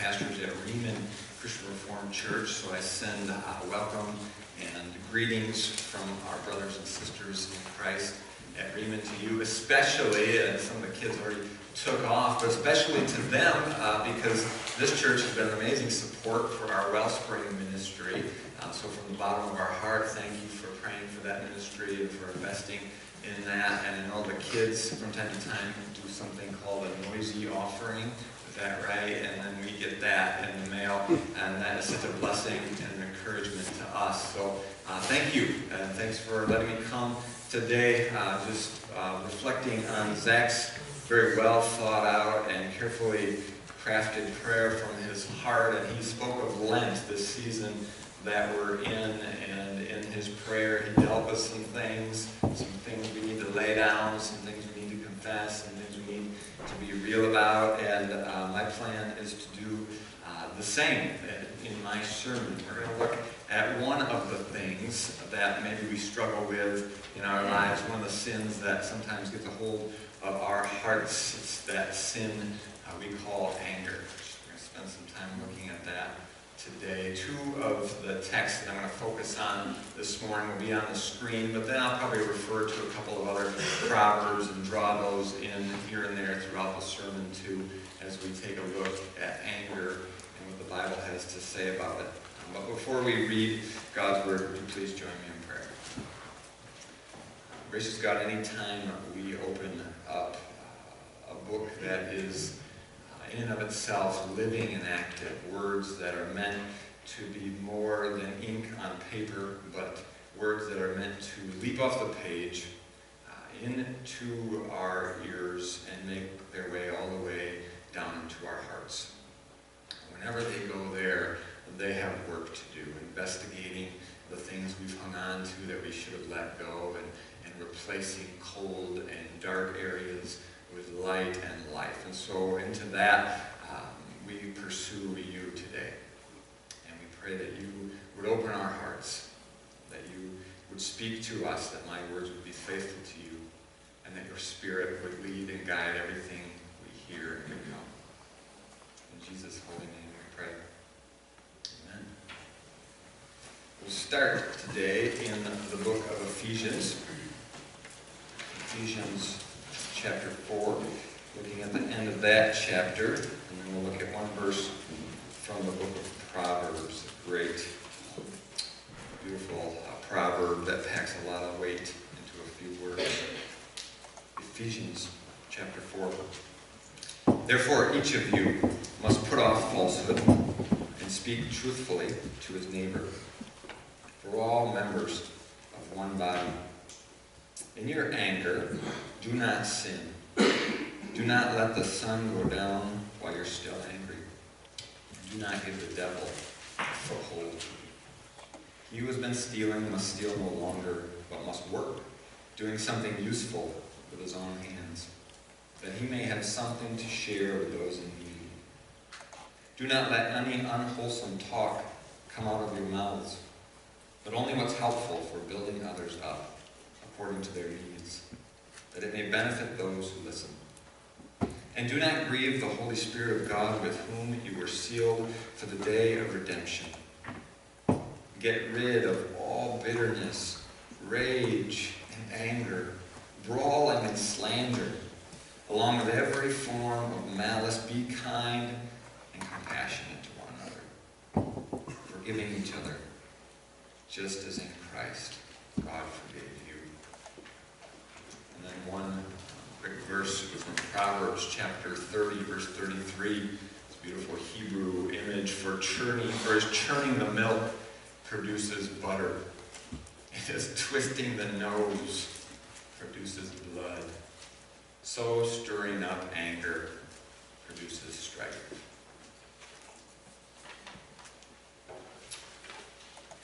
pastors at Riemann Christian Reformed Church, so I send welcome and greetings from our brothers and sisters in Christ at Riemann to you, especially, and some of the kids already took off, but especially to them, because this church has been an amazing support for our Wellspring ministry. So from the bottom of our heart, thank you for praying for that ministry and for investing in that. And I know the kids from time to time do something called a noisy offering. Is that right? And then we get that in the mail, and that is such a blessing and an encouragement to us. So thank you, and thanks for letting me come today, just reflecting on Zach's very well thought out and carefully crafted prayer from his heart. And he spoke of Lent, this season that we're in, and in his prayer he dealt with some things we need to lay down, some things we need to confess, some things we need to be real about. And my plan is to do the same in my sermon. We're going to look at one of the things that maybe we struggle with in our lives, one of the sins that sometimes gets a hold of our hearts. It's that sin we call anger. We're going to spend some time looking at that today. Two of the texts that I'm going to focus on this morning will be on the screen, but then I'll probably refer to a couple of other proverbs and draw those in here and there throughout the sermon too, as we take a look at anger and what the Bible has to say about it. But before we read God's Word, would you please join me in prayer? Gracious God, anytime we open up a book that is in and of itself living and active, words that are meant to be more than ink on paper, but words that are meant to leap off the page into our ears and make their way all the way down into our hearts. Whenever they go there, they have work to do, investigating the things we've hung on to that we should have let go, and replacing cold and dark areas with light and life. And so into that, we pursue you today. And we pray that you would open our hearts, that you would speak to us, that my words would be faithful to you, and that your Spirit would lead and guide everything we hear and become. In Jesus' holy name we pray. Amen. We'll start today in the book of Ephesians. Ephesians chapter 4, looking at the end of that chapter, and then we'll look at one verse from the book of Proverbs, a great, beautiful proverb that packs a lot of weight into a few words. Ephesians chapter 4. Therefore, each of you must put off falsehood and speak truthfully to his neighbor, for we're all members of one body. In your anger, do not sin. Do not let the sun go down while you're still angry. Do not give the devil a foothold. He who has been stealing must steal no longer, but must work, doing something useful with his own hands, that he may have something to share with those in need. Do not let any unwholesome talk come out of your mouths, but only what's helpful for building others up according to their needs, that it may benefit those who listen. And do not grieve the Holy Spirit of God, with whom you were sealed for the day of redemption. Get rid of all bitterness, rage, and anger, brawling and slander, along with every form of malice. Be kind and compassionate to one another, forgiving each other, just as in Christ God forgave you. And then one quick verse from Proverbs chapter 30, verse 33. It's a beautiful Hebrew image for churning, for as churning the milk produces butter, it is twisting the nose produces blood, so stirring up anger produces strife.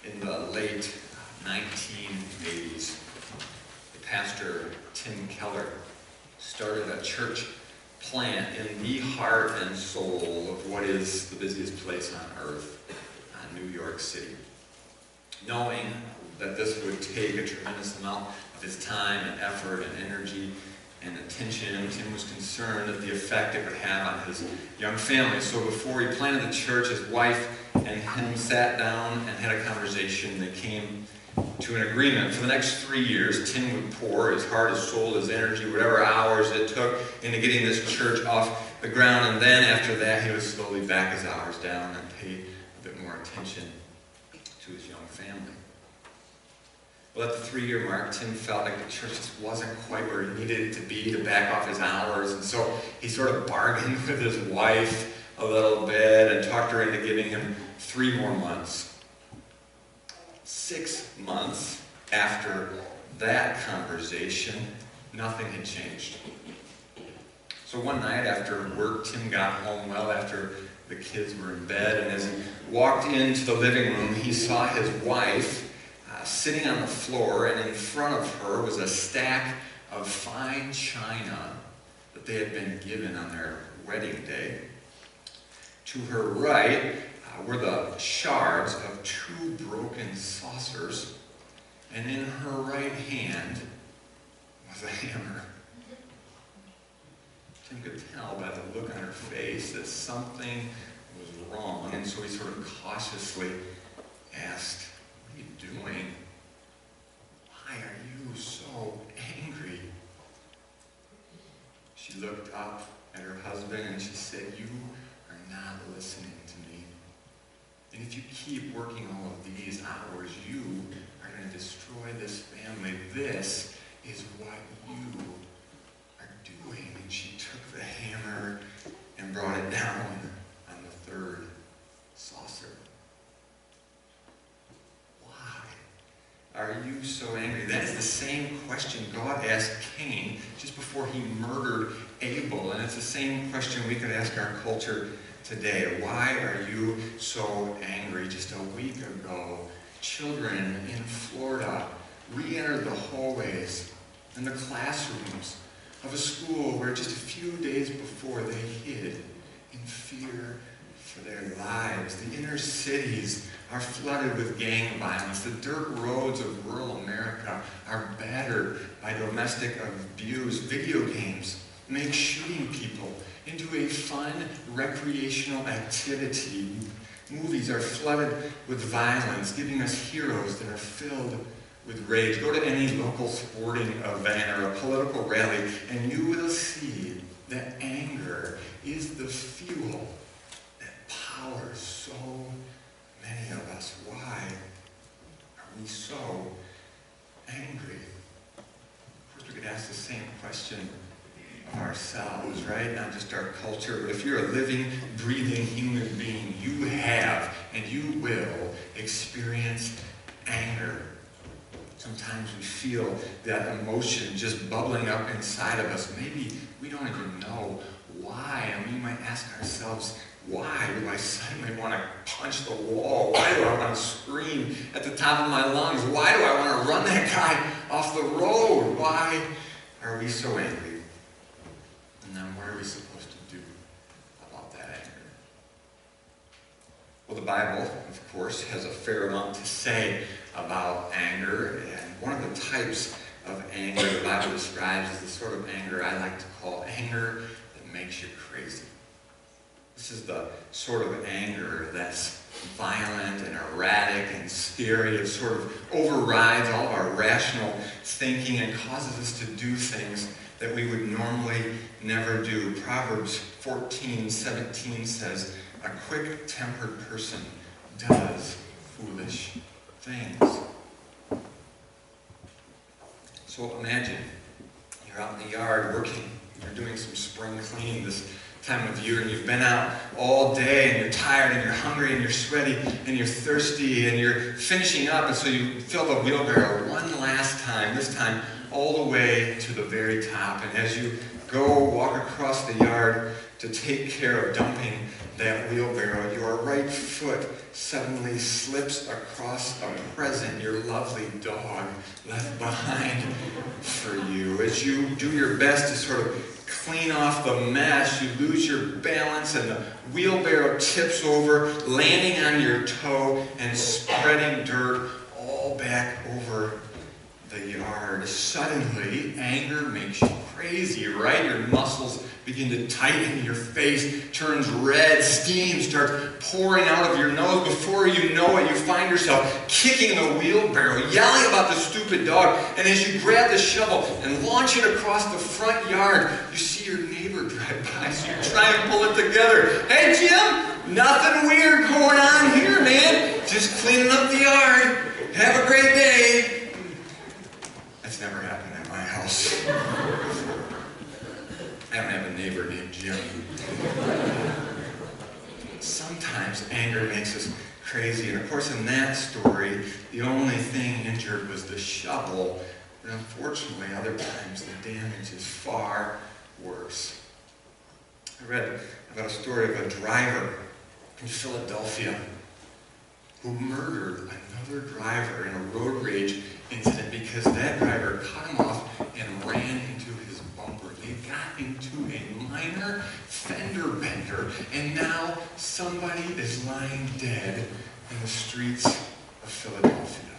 In the late 1980s, the pastor Tim Keller started a church plant in the heart and soul of what is the busiest place on earth, New York City. Knowing that this would take a tremendous amount of his time and effort and energy, and attention. Tim was concerned of the effect it would have on his young family. So before he planted the church, his wife and him sat down and had a conversation. They came to an agreement. For the next 3 years, Tim would pour his heart, his soul, his energy, whatever hours it took into getting this church off the ground. And then after that, he would slowly back his hours down and pay a bit more attention to his young family. Well, at the 3-year mark, Tim felt like the church just wasn't quite where he needed it to be to back off his hours. And so he sort of bargained with his wife a little bit and talked her into giving him 3 more months. 6 months after that conversation, nothing had changed. So one night after work, Tim got home well after the kids were in bed, and as he walked into the living room, he saw his wife sitting on the floor, and in front of her was a stack of fine china that they had been given on their wedding day. To her right were the shards of 2 broken saucers, and in her right hand was a hammer. Tim could tell by the look on her face that something was wrong, and so he sort of cautiously asked, "What are you doing? Why are you so angry?" She looked up at her husband and she said, "You are not listening to me. And if you keep working all of these hours, you are going to destroy this family. This is what you are doing." And she took the hammer and brought it down on the 3rd saucer. Why are you so angry? That is the same question God asked Cain just before he murdered Abel. And it's the same question we could ask our culture today. Why are you so angry? Just a week ago, children in Florida re-entered the hallways and the classrooms of a school where just a few days before they hid in fear for their lives. The inner cities are flooded with gang violence. The dirt roads of rural America are battered by domestic abuse. Video games make shooting people into a fun, recreational activity. Movies are flooded with violence, giving us heroes that are filled with rage. Go to any local sporting event or a political rally, and you will see that anger is the fuel that powers so many of us. Why are we so angry? Of course, we could ask the same question of ourselves, right? Not just our culture, but if you're a living, breathing human being, you have and you will experience anger. Sometimes we feel that emotion just bubbling up inside of us. Maybe we don't even know why. And we might ask ourselves, why do I suddenly want to punch the wall? Why do I want to scream at the top of my lungs? Why do I want to run that guy off the road? Why are we so angry? And then what are we supposed to do about that anger? Well, the Bible, of course, has a fair amount to say about anger, and one of the types of anger the Bible describes is the sort of anger I like to call anger that makes you crazy. This is the sort of anger that's violent and erratic and scary. It sort of overrides all of our rational thinking and causes us to do things that we would normally never do. Proverbs 14:17 says, "A quick-tempered person does foolish things." So imagine you're out in the yard working, you're doing some spring cleaning this time of year, and you've been out all day, and you're tired, and you're hungry, and you're sweaty, and you're thirsty, and you're finishing up, and so you fill the wheelbarrow one last time, this time all the way to the very top. And as you go walk across the yard to take care of dumping that wheelbarrow, your right foot suddenly slips across a present your lovely dog left behind for you. As you do your best to sort of clean off the mess, you lose your balance and the wheelbarrow tips over, landing on your toe and spreading dirt all back over the yard. Suddenly, anger makes you crazy. crazy, right? Your muscles begin to tighten, your face turns red, steam starts pouring out of your nose. Before you know it, you find yourself kicking the wheelbarrow, yelling about the stupid dog, and as you grab the shovel and launch it across the front yard, you see your neighbor drive by, so you try and pull it together. Hey, Jim, nothing weird going on here, man. Just cleaning up the yard. Have a great day. That's never happened at my house. I don't have a neighbor named Jim. Sometimes anger makes us crazy, and of course in that story, the only thing injured was the shovel, but unfortunately other times the damage is far worse. I read about a story of a driver in Philadelphia who murdered another driver in a road rage incident because that driver cut him off and ran into his bumper. They got into a minor fender bender, and now somebody is lying dead in the streets of Philadelphia.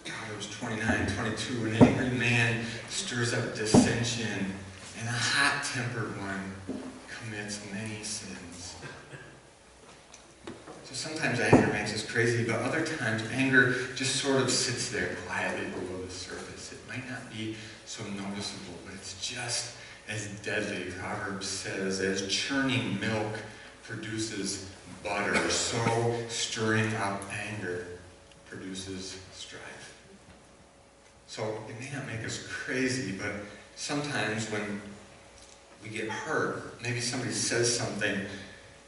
Proverbs 29:22, an angry man stirs up dissension, and a hot-tempered one commits many sins. So sometimes anger makes us crazy, but other times anger just sort of sits there quietly below the surface. It might not be so noticeable, but it's just as deadly. Proverbs says, as churning milk produces butter, so stirring up anger produces strife. So it may not make us crazy, but sometimes when we get hurt, maybe somebody says something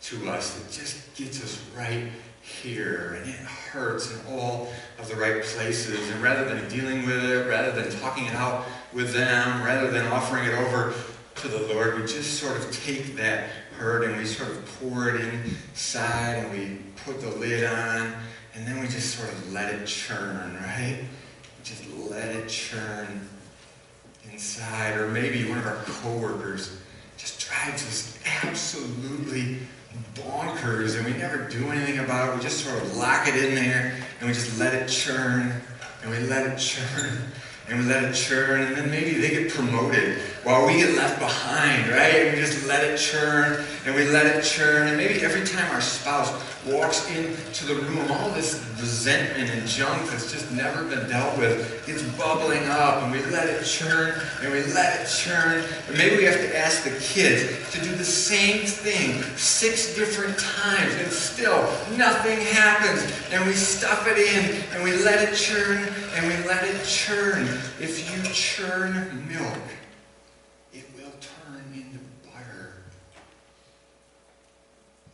to us that just gets us right here, and it hurts in all of the right places, and rather than dealing with it, rather than talking it out with them, rather than offering it over to the Lord, we just sort of take that hurt and we sort of pour it inside and we put the lid on, and then we just sort of let it churn, right? Just let it churn inside. Or maybe one of our coworkers just drives us absolutely bonkers and we never do anything about it. We just sort of lock it in there and we just let it churn and we let it churn and we let it churn, and then maybe they get promoted while we get left behind, right? And we just let it churn and we let it churn, and maybe every time our spouse walks into the room, all this resentment and junk that's just never been dealt with gets bubbling up, and we let it churn and we let it churn, and maybe we have to ask the kids to do the same thing 6 different times, and still nothing happens, and we stuff it in and we let it churn and we let it churn. If you churn milk, it will turn into butter.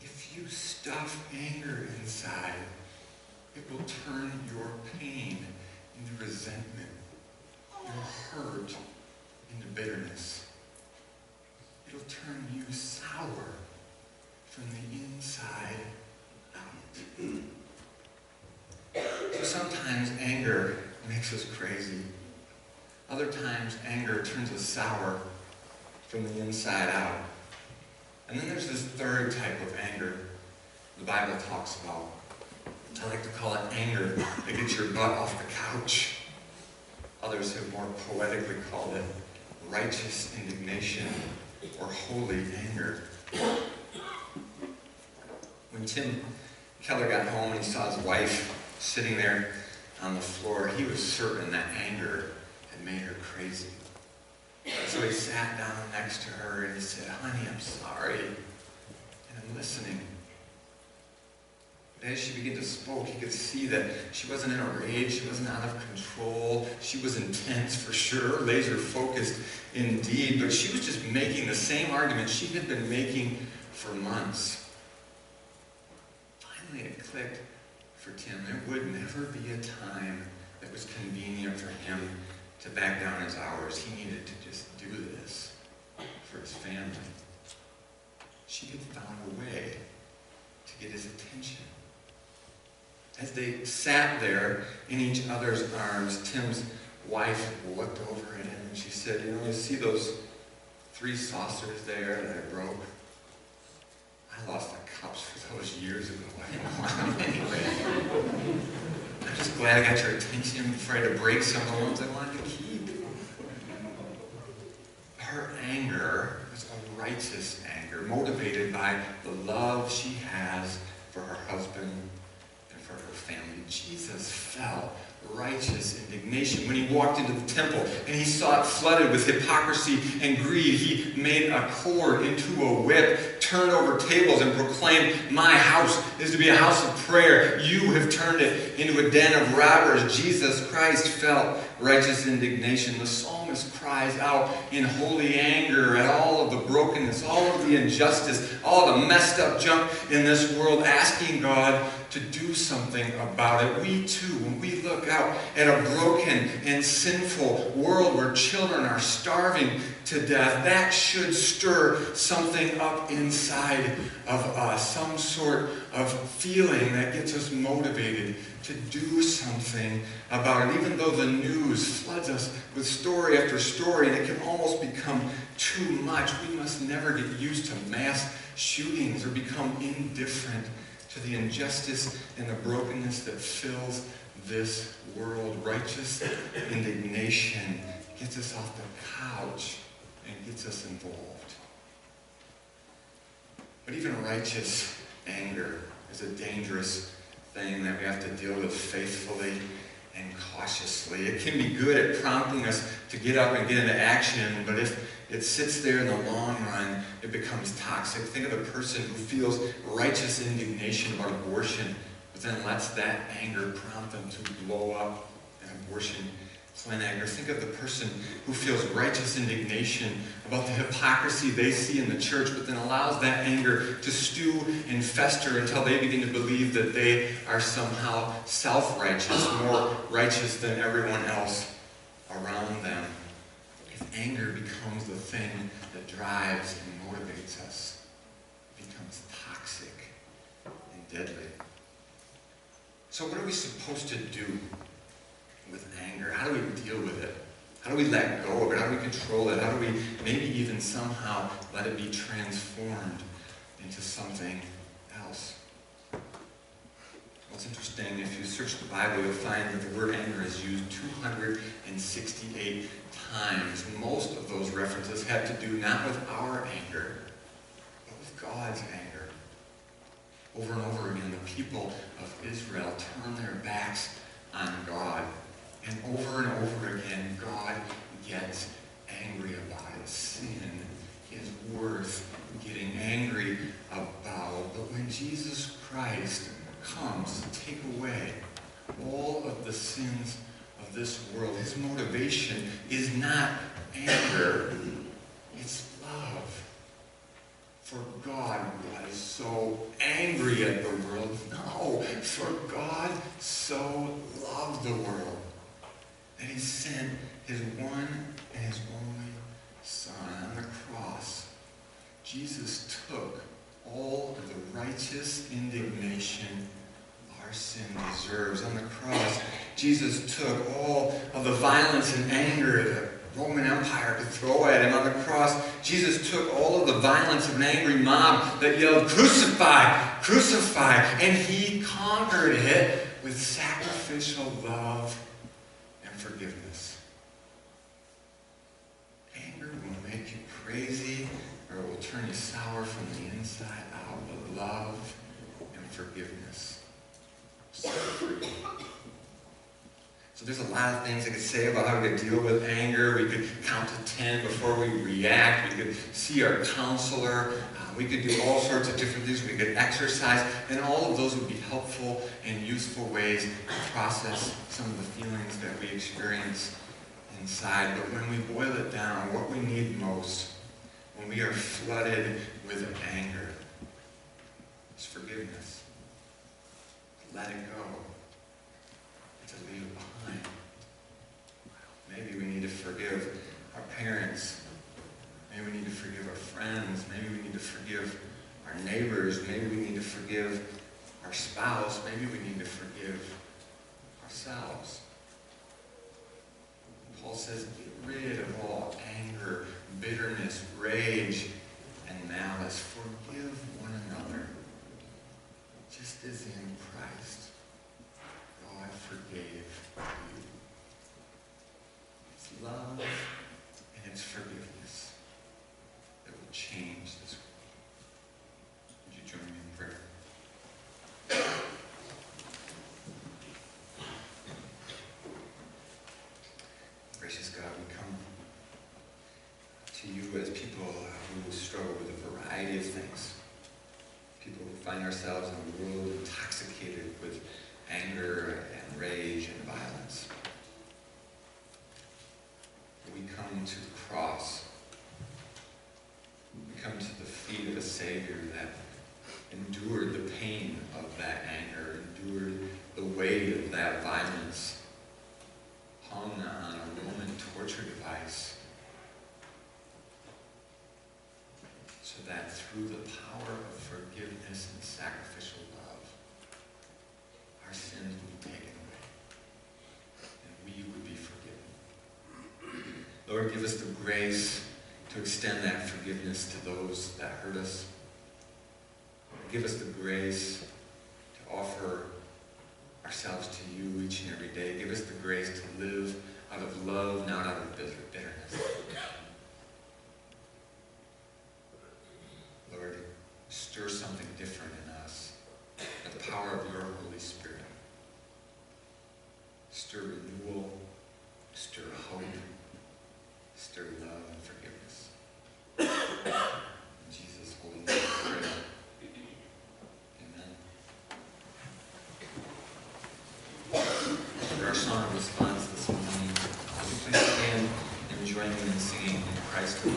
If you stuff anger inside, it will turn your pain into resentment, your hurt into bitterness. It'll turn you sour from the inside out. So sometimes anger makes us crazy. Other times anger turns us sour from the inside out. And then there's this third type of anger the Bible talks about. I like to call it anger that gets your butt off the couch. Others have more poetically called it righteous indignation or holy anger. When Tim Keller got home and he saw his wife sitting there on the floor, he was certain that anger had made her crazy. So he sat down next to her and he said, "Honey, I'm sorry, and I'm listening." But as she began to speak, he could see that she wasn't in a rage, she wasn't out of control, she was intense for sure, laser focused indeed, but she was just making the same argument she had been making for months. Finally it clicked for Tim. There would never be a time that was convenient for him to back down his hours. He needed to just do this for his family. She had found a way to get his attention. As they sat there in each other's arms, Tim's wife looked over at him and she said, "You see those 3 saucers there that I broke? I lost the cups for those years ago. I didn't want them anyway. I'm just glad I got your attention before I had to break some of the ones I wanted to keep." she has for her husband and for her family. Jesus felt righteous indignation when he walked into the temple and he saw it flooded with hypocrisy and greed. He made a cord into a whip, turned over tables, and proclaimed, "My house is to be a house of prayer. You have turned it into a den of robbers." Jesus Christ felt righteous indignation. The psalmist cries out in holy anger at all of the brokenness, all of the injustice, all the messed up junk in this world, asking God to do something about it. We too, when we look out at a broken and sinful world where children are starving to death, that should stir something up inside of us, some sort of feeling that gets us motivated to do something about it. Even though the news floods us with story after story and it can almost become too much, we must never get used to mass shootings or become indifferent to the injustice and the brokenness that fills this world. Righteous indignation gets us off the couch and gets us involved. But even righteous anger is a dangerous thing that we have to deal with faithfully and cautiously. It can be good at prompting us to get up and get into action, but if it sits there in the long run, it becomes toxic. Think of the person who feels righteous indignation about abortion, but then lets that anger prompt them to blow up an abortion clinic. Or think of the person who feels righteous indignation about the hypocrisy they see in the church, but then allows that anger to stew and fester until they begin to believe that they are somehow self-righteous, more righteous than everyone else around them. If anger becomes the thing that drives and motivates us, it becomes toxic and deadly. So what are we supposed to do with anger? How do we deal with it? How do we let go of it? How do we control it? How do we maybe even somehow let it be transformed into something else? What's interesting, if you search the Bible, you'll find that the word anger is used 268 times. Most of those references have to do not with our anger, but with God's anger. Over and over again, the people of Israel turn their backs on God. And over again, God gets angry about it. Sin is worth getting angry about. But when Jesus Christ comes to take away all of the sins of this world, his motivation is not anger, it's love. For God was so angry at the world. No, for God so loved the world that he sent his one and his only Son. On the cross, Jesus took all of the righteous indignation our sin deserves. On the cross, Jesus took all of the violence and anger that the Roman Empire could throw at him. On the cross, Jesus took all of the violence of an angry mob that yelled, "Crucify! Crucify!" And he conquered it with sacrificial love and forgiveness. Anger will make you crazy, or it will turn you sour from the inside out. But love and forgiveness set free. So there's a lot of things I could say about how to deal with anger. We could count to 10 before we react. We could see our counselor. We could do all sorts of different things. We could exercise. And all of those would be helpful and useful ways to process some of the feelings that we experience inside. But when we boil it down, what we need most, when we are flooded with anger, is forgiveness. Let it go. To leave it behind. Maybe we need to forgive our parents. Maybe we need to forgive our friends. Maybe we need to forgive our neighbors. Maybe we need to forgive our spouse. Maybe we need to forgive ourselves. Paul says, get rid of all anger, bitterness, rage, and malice. Forgive one another, just as in Christ God forgave you. It's love and it's forgiveness that will change this world. Would you join me in prayer? struggle with a variety of things. People who find ourselves in a world intoxicated with anger and rage and violence. We come to the cross. We come to the feet of a Savior that endured the pain of that anger, endured the weight of that violence, hung on a Roman torture device, so that through the power of forgiveness and sacrificial love, our sins would be taken away, and we would be forgiven. Lord, give us the grace to extend that forgiveness to those that hurt us. Give us the grace to offer ourselves to you each and every day. Give us the grace to live out of love, not out of bitterness. Lord, stir something different in us by the power of your Holy Spirit. Stir renewal, stir hope, stir love and forgiveness. In Jesus' holy name we pray. For our song of response this morning, would you please stand and join me in singing in Christ alone.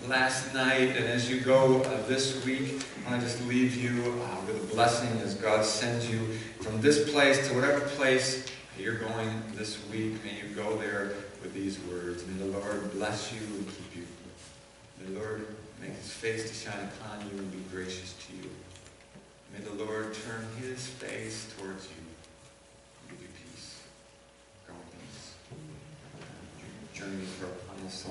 last night, and as you go this week, I want to just leave you with a blessing as God sends you from this place to whatever place you're going this week. May you go there with these words. May the Lord bless you and keep you. May the Lord make his face to shine upon you and be gracious to you. May the Lord turn his face towards you and give you peace. Go in peace. journey for almost so